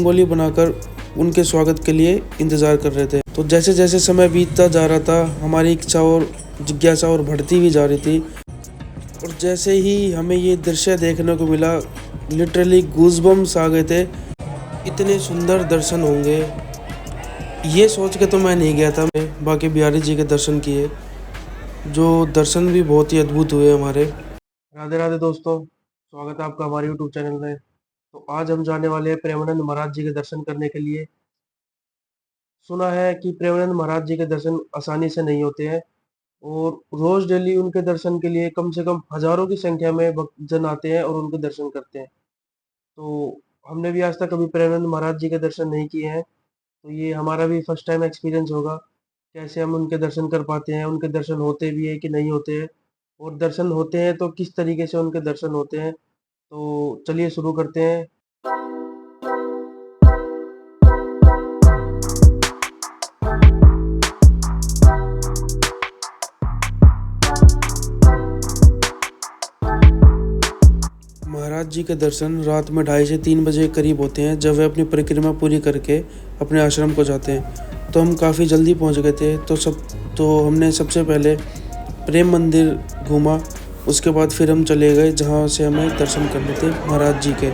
रंगोली बनाकर उनके स्वागत के लिए इंतज़ार कर रहे थे। तो जैसे जैसे समय बीतता जा रहा था, हमारी इच्छा और जिज्ञासा और बढ़ती भी जा रही थी। और जैसे ही हमें ये दृश्य देखने को मिला, लिटरली गूज़बम्स आ गए थे। इतने सुंदर दर्शन होंगे ये सोच के तो मैं नहीं गया था। मैं बांके बिहारी जी के दर्शन किए, जो दर्शन भी बहुत ही अद्भुत हुए हमारे। राधे राधे दोस्तों, स्वागत है आपका हमारे यूट्यूब चैनल में। तो आज हम जाने वाले हैं प्रेमानंद महाराज जी के दर्शन करने के लिए। सुना है कि प्रेमानंद महाराज जी के दर्शन आसानी से नहीं होते हैं और रोज डेली उनके दर्शन के लिए कम से कम हजारों की संख्या में भक्तजन आते हैं और उनके दर्शन करते हैं। तो हमने भी आज तक कभी प्रेमानंद महाराज जी के दर्शन नहीं किए हैं, तो ये हमारा भी फर्स्ट टाइम एक्सपीरियंस होगा। कैसे हम उनके दर्शन कर पाते हैं, उनके दर्शन होते भी है कि नहीं होते हैं, और दर्शन होते हैं तो किस तरीके से उनके दर्शन होते हैं। तो चलिए शुरू करते हैं। महाराज जी के दर्शन रात में 2:30 से 3 बजे के करीब होते हैं, जब वे अपनी परिक्रमा पूरी करके अपने आश्रम को जाते हैं। तो हम काफ़ी जल्दी पहुंच गए थे। तो हमने सबसे पहले प्रेम मंदिर घूमा, उसके बाद फिर हम चले गए जहां से हमें दर्शन करने थे महाराज जी के।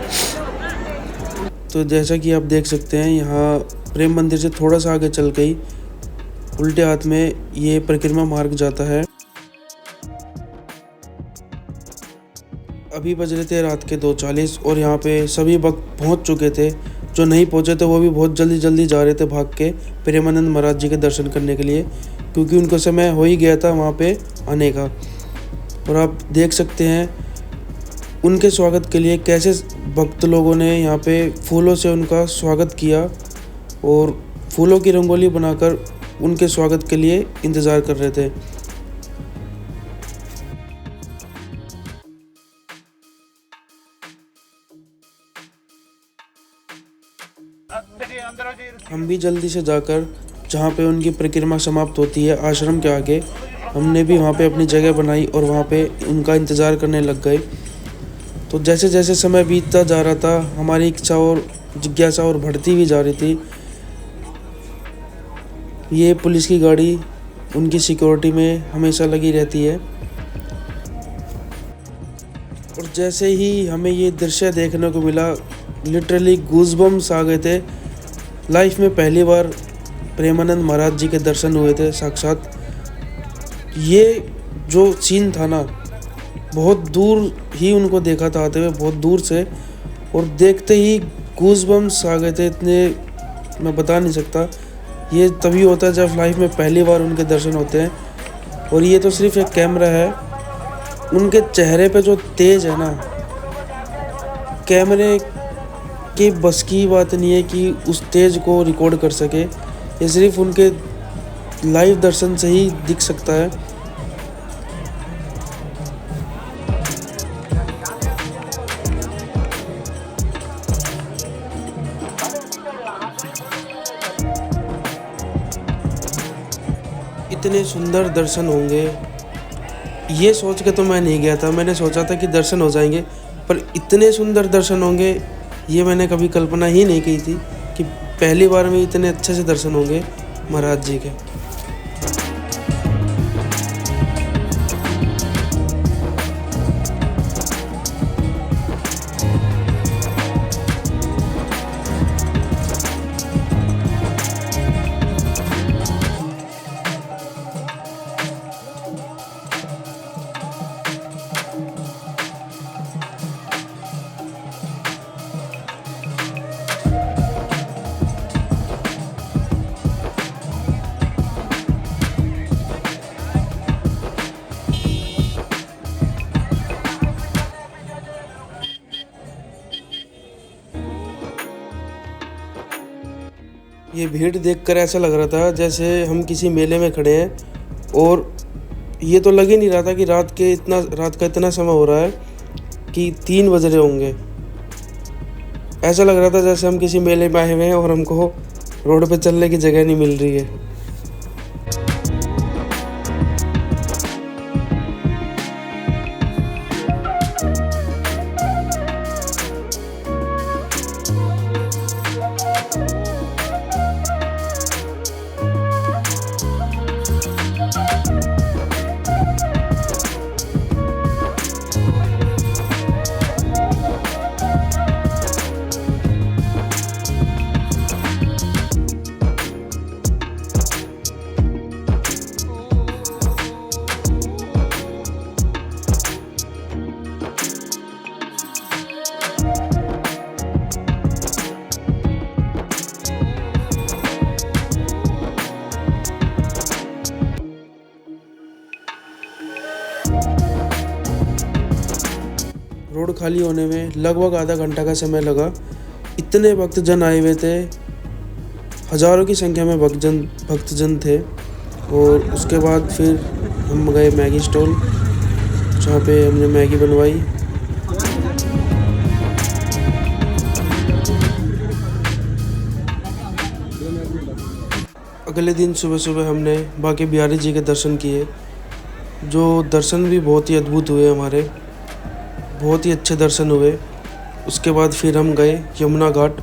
तो जैसा कि आप देख सकते हैं, यहाँ प्रेम मंदिर से थोड़ा सा आगे चल के ही उल्टे हाथ में ये परिक्रमा मार्ग जाता है। अभी बज रहे थे रात के 2:40 और यहाँ पे सभी भक्त पहुँच चुके थे। जो नहीं पहुँचे थे वो भी बहुत जल्दी जल्दी जा रहे थे भाग के प्रेमानंद महाराज जी के दर्शन करने के लिए, क्योंकि उनको समय हो ही गया था वहाँ पे आने का। और आप देख सकते हैं उनके स्वागत के लिए कैसे भक्त लोगों ने यहाँ पे फूलों से उनका स्वागत किया और फूलों की रंगोली बनाकर उनके स्वागत के लिए इंतज़ार कर रहे थे। हम भी जल्दी से जाकर जहाँ पे उनकी परिक्रमा समाप्त होती है आश्रम के आगे, हमने भी वहाँ पे अपनी जगह बनाई और वहाँ पे उनका इंतज़ार करने लग गए। तो जैसे जैसे समय बीतता जा रहा था, हमारी इच्छा और जिज्ञासा और बढ़ती भी जा रही थी। ये पुलिस की गाड़ी उनकी सिक्योरिटी में हमेशा लगी रहती है। और जैसे ही हमें ये दृश्य देखने को मिला, लिटरली गूज़बम्स आ गए थे। लाइफ में पहली बार प्रेमानंद महाराज जी के दर्शन हुए थे साक्षात। ये जो सीन था ना, बहुत दूर ही उनको देखा था आते हुए, बहुत दूर से, और देखते ही गूज़बम्स आ गए थे इतने, मैं बता नहीं सकता। ये तभी होता है जब लाइफ में पहली बार उनके दर्शन होते हैं। और ये तो सिर्फ एक कैमरा है, उनके चेहरे पे जो तेज है ना, कैमरे के बस की बात नहीं है कि उस तेज को रिकॉर्ड कर सके। ये सिर्फ उनके लाइव दर्शन से ही दिख सकता है। इतने सुंदर दर्शन होंगे ये सोच के तो मैं नहीं गया था। मैंने सोचा था कि दर्शन हो जाएंगे, पर इतने सुंदर दर्शन होंगे ये मैंने कभी कल्पना ही नहीं की थी कि पहली बार में इतने अच्छे से दर्शन होंगे महाराज जी के। ये भीड़ देखकर ऐसा लग रहा था जैसे हम किसी मेले में खड़े हैं। और ये तो लग ही नहीं रहा था कि रात का इतना समय हो रहा है कि 3 बज रहे होंगे। ऐसा लग रहा था जैसे हम किसी मेले में आए हुए हैं और हमको रोड पे चलने की जगह नहीं मिल रही है। रोड खाली होने में लगभग आधा घंटा का समय लगा। इतने भक्तजन आए हुए थे, हज़ारों की संख्या में भक्तजन थे। और उसके बाद फिर हम गए मैगी स्टॉल, जहाँ पे हमने मैगी बनवाई। अगले दिन सुबह सुबह हमने बांके बिहारी जी के दर्शन किए, जो दर्शन भी बहुत ही अद्भुत हुए हमारे, बहुत ही अच्छे दर्शन हुए। उसके बाद फिर हम गए यमुना घाट,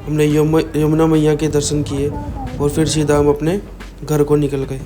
हमने यमुना मैया के दर्शन किए और फिर सीधा हम अपने घर को निकल गए।